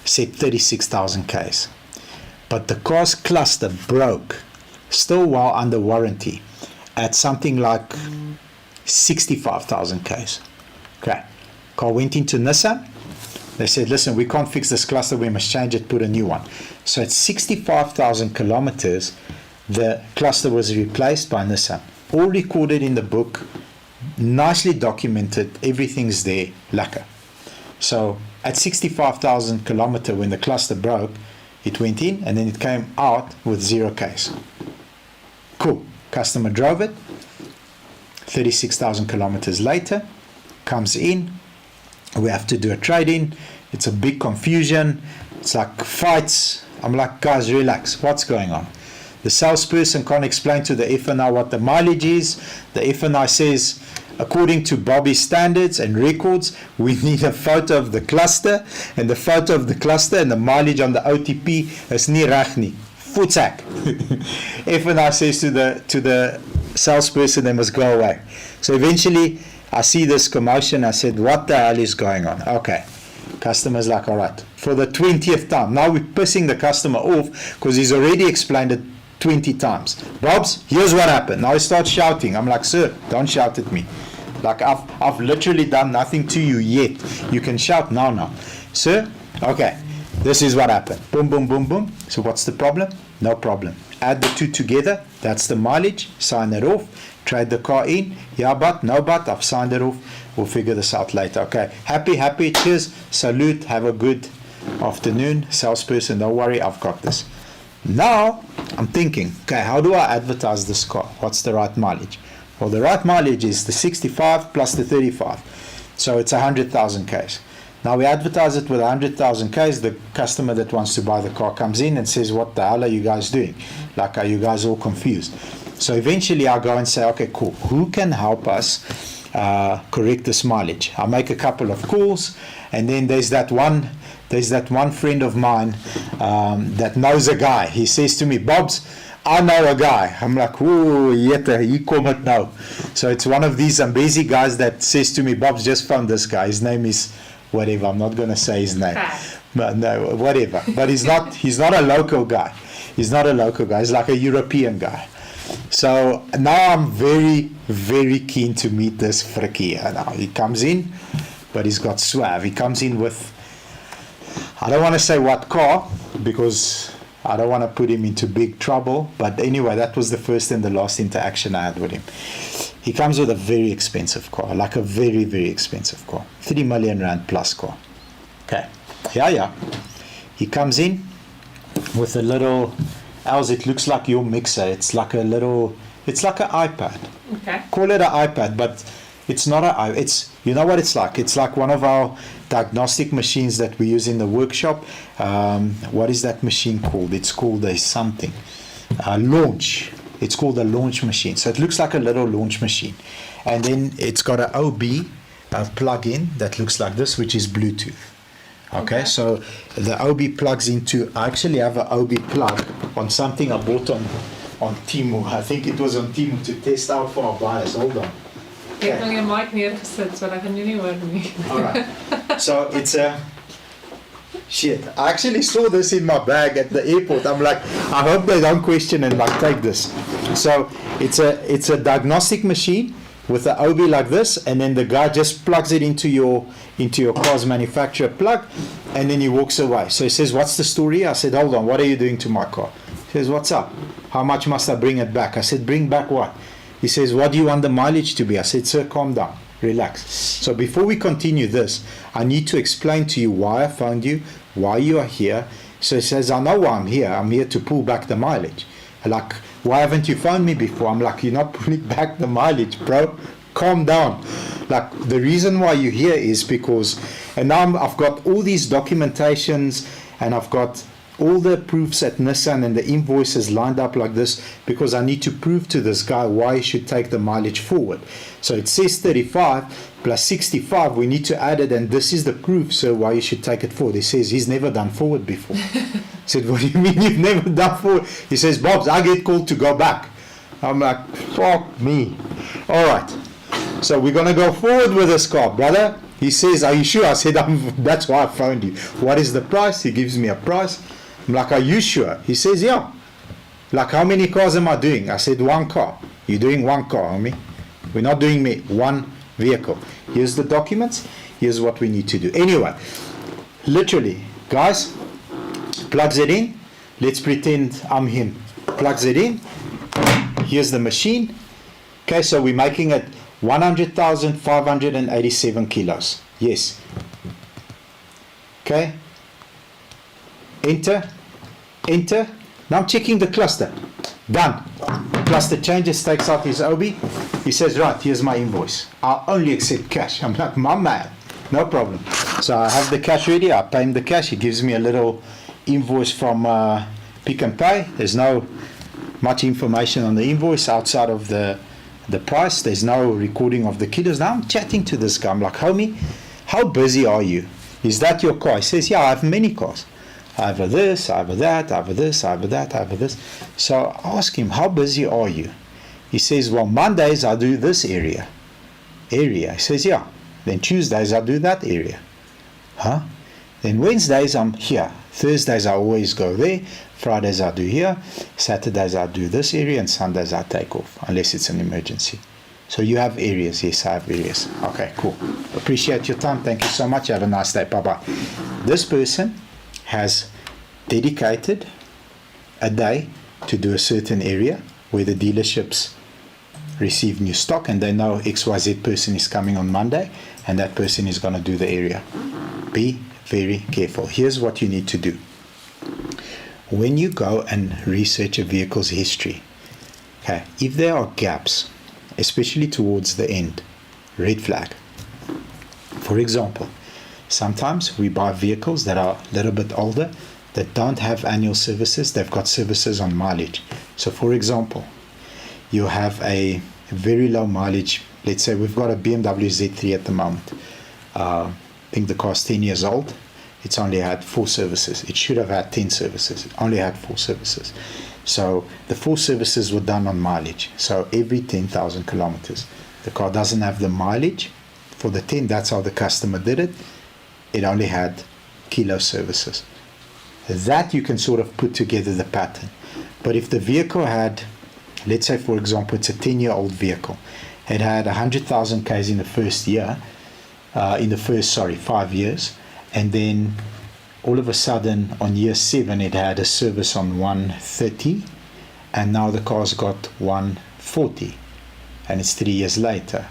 said 36,000 Ks. But the car's cluster broke, still while under warranty, at something like 65,000 Ks. Okay. Car went into Nissan. They said, listen, we can't fix this cluster, we must change it, put a new one. So at 65,000 kilometers, the cluster was replaced by Nissan. All recorded in the book, nicely documented, everything's there, lekker. So at 65,000 kilometer, when the cluster broke, it went in and then it came out with 0 Ks. Cool. Customer drove it. 36,000 kilometers later, comes in. We have to do a trade-in. It's a big confusion. It's like fights. I'm like, guys, relax. What's going on? The salesperson can't explain to the F&I what the mileage is. The F&I says, according to Bobby's standards and records, we need a photo of the cluster, and the photo of the cluster and the mileage on the OTP is nie reg nie. Voetsak. F&I says to the salesperson, they must go away. So eventually, I see this commotion. I said, what the hell is going on? Okay. Customer's like, all right. For the 20th time. Now we're pissing the customer off because he's already explained it 20 times. Bobs, here's what happened. Now he starts shouting. I'm like, sir, don't shout at me. Like, I've literally done nothing to you yet. You can shout now. Sir, okay. This is what happened. Boom, boom, boom, boom. So what's the problem? No problem. Add the two together. That's the mileage. Sign it off. Trade the car in. Yeah, but, no, but, I've signed it off. We'll figure this out later. Okay. Happy. Cheers. Salute. Have a good afternoon. Salesperson, don't worry. I've got this. Now, I'm thinking, okay, how do I advertise this car? What's the right mileage? Well, the right mileage is the 65 plus the 35. So it's 100,000 Ks. Now we advertise it with 100,000 Ks. The customer that wants to buy the car comes in and says, what the hell are you guys doing? Like, are you guys all confused? So eventually I go and say, okay, cool. Who can help us correct this mileage? I make a couple of calls, and then there's that one friend of mine that knows a guy. He says to me, Bobs, I know a guy. I'm like, ooh, jette, hier kom het nou. So it's one of these busy guys that says to me, Bobs, just found this guy. His name is whatever. I'm not going to say his name. But no, whatever. But he's not a local guy. He's not a local guy. He's like a European guy. So now I'm very, very keen to meet this frikkie. Now he comes in, but he's got suave. He comes in with, I don't want to say what car, because I don't want to put him into big trouble. But anyway, that was the first and the last interaction I had with him. He comes with a very expensive car, like a very, very expensive car. 3 million rand plus car. Okay. Yeah. He comes in with a little, Els, it looks like your mixer. It's like an iPad. Okay. Call it an iPad, but it's not it's, you know what it's like? It's like one of our diagnostic machines that we use in the workshop. What is that machine called? It's called a something. Launch. It's called a launch machine. So it looks like a little launch machine. And then it's got an OB a plug-in that looks like this, which is Bluetooth. Okay, Okay. so the OB plugs into, I actually have an OB plug on something I bought on Temu. I think it was on Temu to test out for our buyers. Hold on. Ek het nou jou mic neergesit sodat ek nie hoor nie. Alright. So it's a shit. I actually saw this in my bag at the airport. I'm like, I hope they don't question and like take this. So it's a diagnostic machine with the OB like this, and then the guy just plugs it into your car's manufacturer plug, and then he walks away. So he says, "What's the story?" I said, "Hold on, what are you doing to my car?" He says, "What's up? How much must I bring it back?" I said, "Bring back what?" He says, "What do you want the mileage to be?" I said, "Sir, calm down, relax." So before we continue this, I need to explain to you why I found you, why you are here. So he says, "I know why I'm here. I'm here to pull back the mileage." Like, "Why haven't you phoned me before?" I'm like, "You're not pulling back the mileage, bro. Calm down." Like, the reason why you're here is because, and now I've got all these documentations, and I've got all the proofs at Nissan and the invoices lined up like this, because I need to prove to this guy why he should take the mileage forward. So it says 35 plus 65, we need to add it, and this is the proof, so why you should take it forward. He says he's never done forward before. I said, "What do you mean you've never done forward?" He says, "Bobs, I get called to go back." I'm like, fuck me. All right. So we're going to go forward with this car, brother. He says, "Are you sure?" I said, "That's why I phoned you." "What is the price?" He gives me a price. I'm like, "Are you sure?" He says, "Yeah." Like, "How many cars am I doing?" I said, "One car." "You're doing one car, homie. We're not doing one vehicle. Here's the documents. Here's what we need to do." Anyway, literally, guys, plugs it in. Let's pretend I'm him. Plugs it in. Here's the machine. Okay, so we're making it 100,587 kilos. Yes. Okay. Enter. Enter. Now I'm checking the cluster. Done. Cluster changes, takes out his OB. He says, "Right, here's my invoice. I'll only accept cash." I'm like, "My man, no problem." So I have the cash ready. I pay him the cash. He gives me a little invoice from Pick and Pay. There's no much information on the invoice outside of the price. There's no recording of the kilos. Now I'm chatting to this guy. I'm like, "Homie, how busy are you? Is that your car?" He says, "Yeah, I have many cars. I have this, I have that, I have this, I have that, I have this." So I ask him, "How busy are you?" He says, "Well, Mondays I do this area. He says, "Yeah. Then Tuesdays I do that area." "Huh?" "Then Wednesdays I'm here. Thursdays I always go there. Fridays I do here. Saturdays I do this area, and Sundays I take off, unless it's an emergency." "So you have areas?" "Yes, I have areas." "Okay, cool. Appreciate your time. Thank you so much. Have a nice day. Bye-bye." This person has dedicated a day to do a certain area where the dealerships receive new stock, and they know XYZ person is coming on Monday, and that person is going to do the area. Be very careful. Here's what you need to do. When you go and research a vehicle's history, okay, if there are gaps, especially towards the end, red flag. For example, sometimes we buy vehicles that are a little bit older, that don't have annual services. They've got services on mileage. So for example, you have a very low mileage. Let's say we've got a BMW Z3 at the moment. I think the car's 10 years old. It's only had 4 services. It should have had 10 services. It only had 4 services. So the 4 services were done on mileage. So every 10,000 kilometers. The car doesn't have the mileage for the 10. That's how the customer did it. It only had kilo services. That you can sort of put together the pattern. But if the vehicle had, let's say for example, it's a 10-year-old vehicle. It had 100,000 Ks in the first year, 5 years. And then all of a sudden on year 7 it had a service on 130, and now the car's got 140, and it's 3 years later.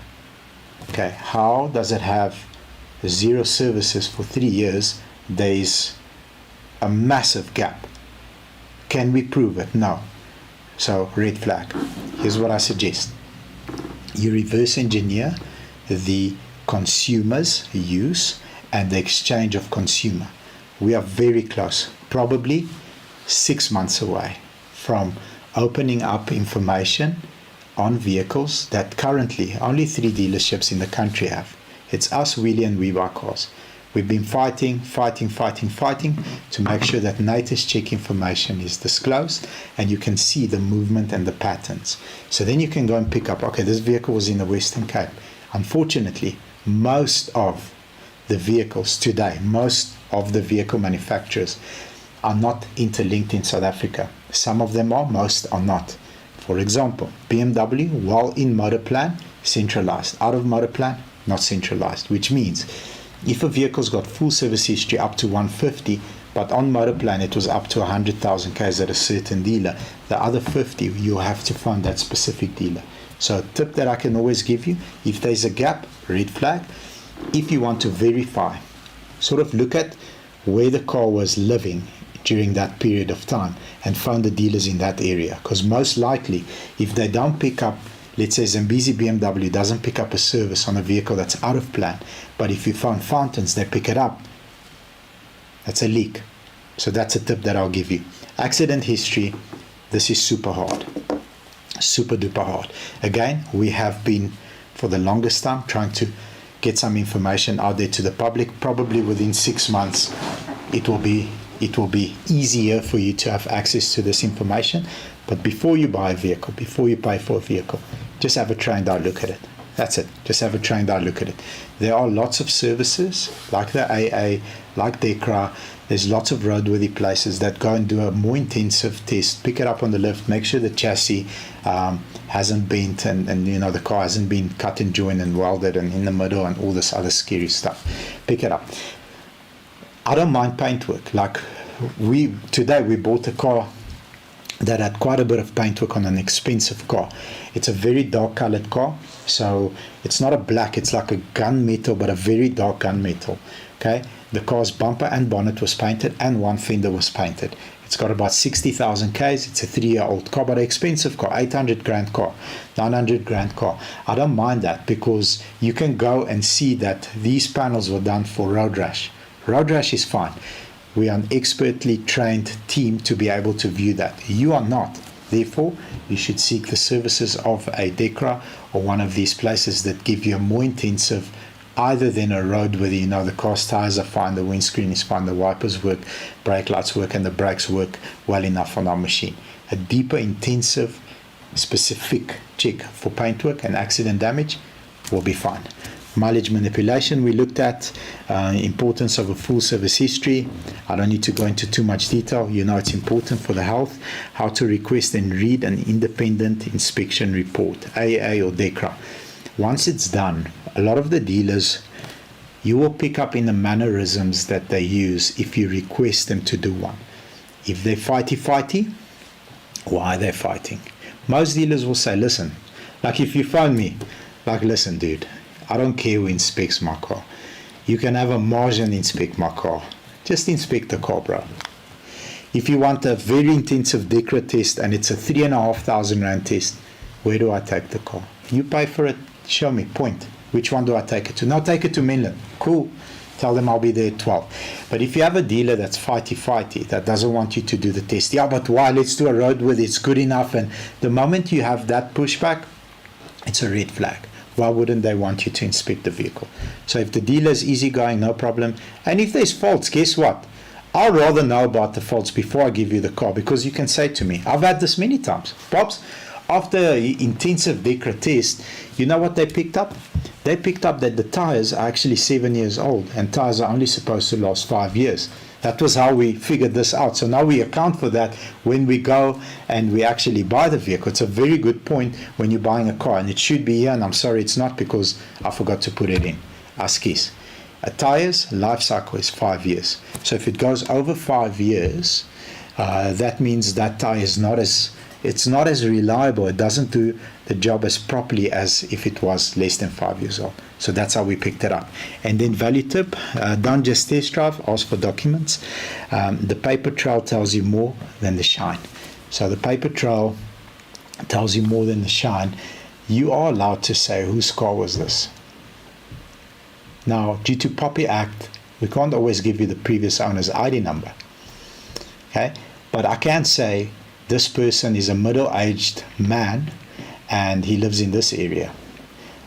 Okay, how does it have 0 services for 3 years? There is a massive gap. Can we prove it? No. So red flag. Here's what I suggest. You reverse engineer the consumer's use and the exchange of consumer. We are very close, probably 6 months away from opening up information on vehicles that currently only 3 dealerships in the country have. It's us, wheelie and we buy cars. We've been fighting to make sure that NATIS check information is disclosed and you can see the movement and the patterns. So then you can go and pick up, okay, this vehicle was in the Western Cape. Unfortunately, most of the vehicles today, most of the vehicle manufacturers are not interlinked in South Africa. Some of them are, most are not. For example, BMW, while in motor plan, centralized. Out of motor plan, not centralized, which means if a vehicle's got full service history up to 150, but on motor plan it was up to 100,000 k's at a certain dealer, the other 50 you have to find that specific dealer. So a tip that I can always give you, if there's a gap, red flag. If you want to verify, sort of look at where the car was living during that period of time and find the dealers in that area, because most likely if they don't pick up, let's say Zambezi BMW doesn't pick up a service on a vehicle that's out of plan, but if you found Fountains, they pick it up, that's a leak. So that's a tip that I'll give you. Accident history, this is super hard, super duper hard. Again, we have been for the longest time trying to get some information out there to the public. Probably within 6 months it will be easier for you to have access to this information. But before you buy a vehicle, before you pay for a vehicle, just have a trained eye look at it. That's it. Just have a trained eye look at it. There are lots of services like the AA, like DECRA. There's lots of roadworthy places that go and do a more intensive test, pick it up on the lift, make sure the chassis hasn't bent and you know the car hasn't been cut and joined and welded and in the middle and all this other scary stuff. Pick it up. I don't mind paintwork. Like today we bought a car that had quite a bit of paintwork on an expensive car. It's a very dark colored car, so it's not a black, it's like a gunmetal, but a very dark gunmetal. Okay, the car's bumper and bonnet was painted and one fender was painted. It's got about 60,000 k's. It's a 3-year-old car, but an expensive car, 800 grand car, 900 grand car. I don't mind that because you can go and see that these panels were done for road rash. Road rash is fine. We are an expertly trained team to be able to view that. You are not. Therefore, you should seek the services of a DECRA or one of these places that give you a more intensive, either than a road where you know the car's tires are fine, the windscreen is fine, the wipers work, brake lights work, and the brakes work well enough on our machine. A deeper, intensive, specific check for paintwork and accident damage will be fine. Mileage manipulation we looked at, importance of a full service history. I don't need to go into too much detail. You know it's important for the health. How to request and read an independent inspection report, AA or DECRA. Once it's done, a lot of the dealers, you will pick up in the mannerisms that they use if you request them to do one. If they're fighty, why are they fighting? Most dealers will say, listen, like if you phone me, like, listen, dude, I don't care who inspects my car. You can have a Martian inspect my car. Just inspect the car, bro. If you want a very intensive DECRA test and it's a 3,500 rand test, where do I take the car? You pay for it, show me, point. Which one do I take it to? Now take it to Mainland. Cool. Tell them I'll be there at 12. But if you have a dealer that's fighty, that doesn't want you to do the test, yeah, but why? Let's do a road with it's good enough. And the moment you have that pushback, it's a red flag. Why wouldn't they want you to inspect the vehicle? So if the dealer is easygoing, no problem. And if there's faults, guess what? I'd rather know about the faults before I give you the car, because you can say to me, I've had this many times. Pops, after intensive DECRA test, you know what they picked up? They picked up that the tires are actually 7 years old and tires are only supposed to last 5 years. That was how we figured this out. So now we account for that when we go and we actually buy the vehicle. It's a very good point when you're buying a car, and it should be here, and I'm sorry it's not because I forgot to put it in. Askis. A tire's life cycle is 5 years. So if it goes over 5 years, that means that tire is not as reliable. It doesn't do the job as properly as if it was less than 5 years old. So that's how we picked it up. And then value tip, don't just test drive, ask for documents. The paper trail tells you more than the shine. So the paper trail tells you more than the shine. You are allowed to say, whose car was this? Now, due to Poppy Act, we can't always give you the previous owner's ID number. Okay? But I can say, this person is a middle-aged man and he lives in this area.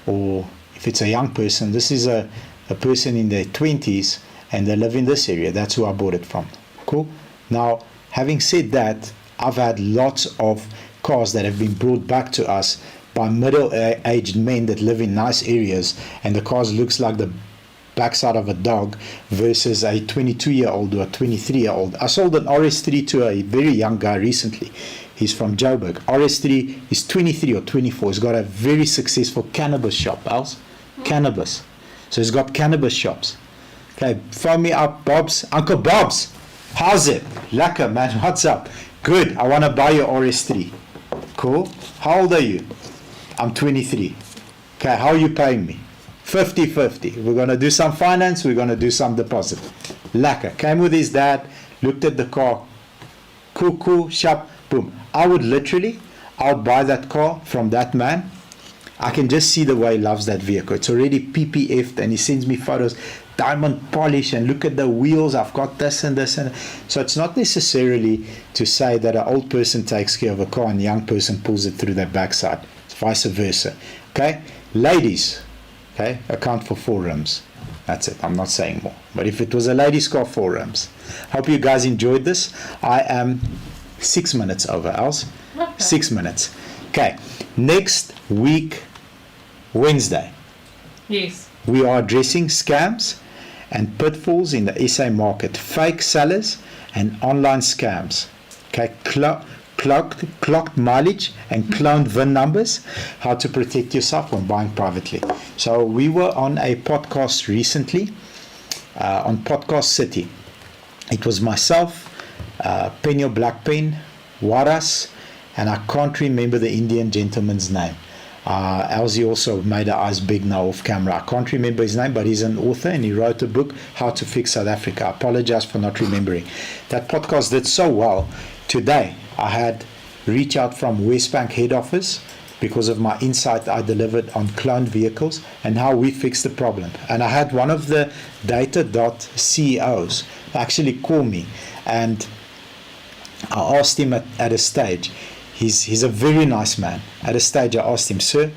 Or if it's a young person, this is a person in their 20s and they live in this area. That's who I bought it from. Cool. Now, having said that, I've had lots of cars that have been brought back to us by middle-aged men that live in nice areas, and the cars looks like the backside of a dog versus a 22-year-old or a 23-year-old. I sold an RS3 to a very young guy recently. He's from Joburg. RS3 is 23 or 24. He's got a very successful cannabis shop, else cannabis. So he's got cannabis shops. Okay, phone me up, Bob's. Uncle Bob's, how's it? Lekker, man. What's up? Good. I want to buy your RS3. Cool. How old are you? I'm 23. Okay, how are you paying me? 50-50. We're going to do some finance. We're going to do some deposit. Lekker. Came with his dad. Looked at the car. Cool, sharp. Boom. I would buy that car from that man. I can just see the way he loves that vehicle. It's already PPF'd, and he sends me photos, diamond polish, and look at the wheels. I've got this and this. And so it's not necessarily to say that an old person takes care of a car and a young person pulls it through their backside. It's vice versa. Okay? Ladies, okay, account for 4 rims. That's it. I'm not saying more. But if it was a lady's car, 4 rims. Hope you guys enjoyed this. I am 6 minutes over, else. Okay. 6 minutes. Okay. Next week, Wednesday, Yes. we are addressing scams and pitfalls in the SA market, fake sellers and online scams. Okay. Clocked mileage and cloned VIN numbers, how to protect yourself when buying privately. So we were on a podcast recently, on Podcast City. It was myself, Penyo Blackpen, Waras, and I can't remember the Indian gentleman's name. Elsie also made her eyes big now off camera. I can't remember his name, but he's an author and he wrote a book, How to Fix South Africa. I apologize for not remembering. That podcast did so well. Today, I had reach out from Westbank head office because of my insight I delivered on cloned vehicles and how we fixed the problem. And I had one of the Data CEOs actually call me, and I asked him at a stage, he's a very nice man. At a stage I asked him, sir,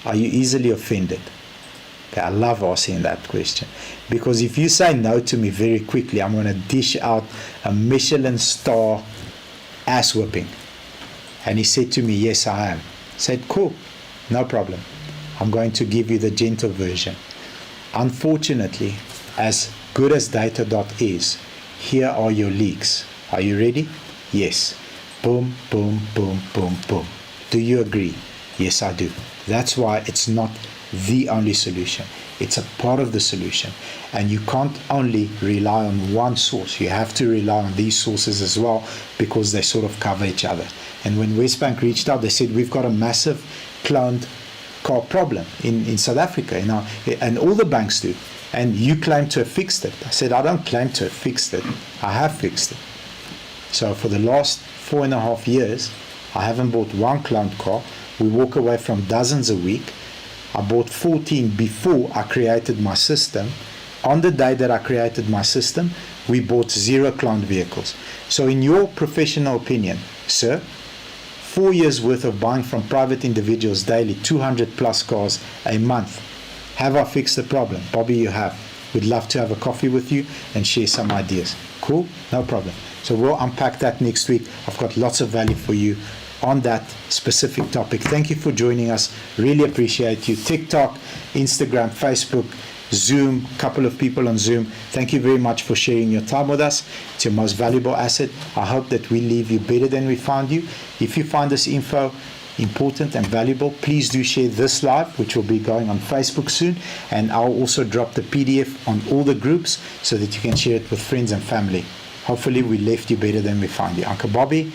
are you easily offended? Okay, I love asking that question, because if you say no to me very quickly, I'm going to dish out a Michelin star ass whipping. And he said to me, yes, I am. I said, cool, no problem. I'm going to give you the gentle version. Unfortunately, as good as Data is, here are your leaks. Are you ready? Yes. Boom, boom, boom, boom, boom. Do you agree? Yes, I do. That's why it's not the only solution. It's a part of the solution. And you can't only rely on one source. You have to rely on these sources as well, because they sort of cover each other. And when Westbank reached out, they said, we've got a massive cloned car problem in South Africa, and all the banks do. And you claim to have fixed it. I said, I don't claim to have fixed it. I have fixed it. So for the last 4.5 years, I haven't bought one cloned car. We walk away from dozens a week. I bought 14 before I created my system. On the day that I created my system, we bought 0 cloned vehicles. So in your professional opinion, sir, 4 years worth of buying from private individuals daily, 200 plus cars a month, have I fixed the problem? Bobby, you have. We'd love to have a coffee with you and share some ideas. Cool? No problem. So we'll unpack that next week. I've got lots of value for you on that specific topic. Thank you for joining us. Really appreciate you. TikTok, Instagram, Facebook, Zoom, couple of people on Zoom. Thank you very much for sharing your time with us. It's your most valuable asset. I hope that we leave you better than we found you. If you find this info important and valuable, please do share this live, which will be going on Facebook soon, and I'll also drop the PDF on all the groups so that you can share it with friends and family. Hopefully we left you better than we found you. Uncle Bobby.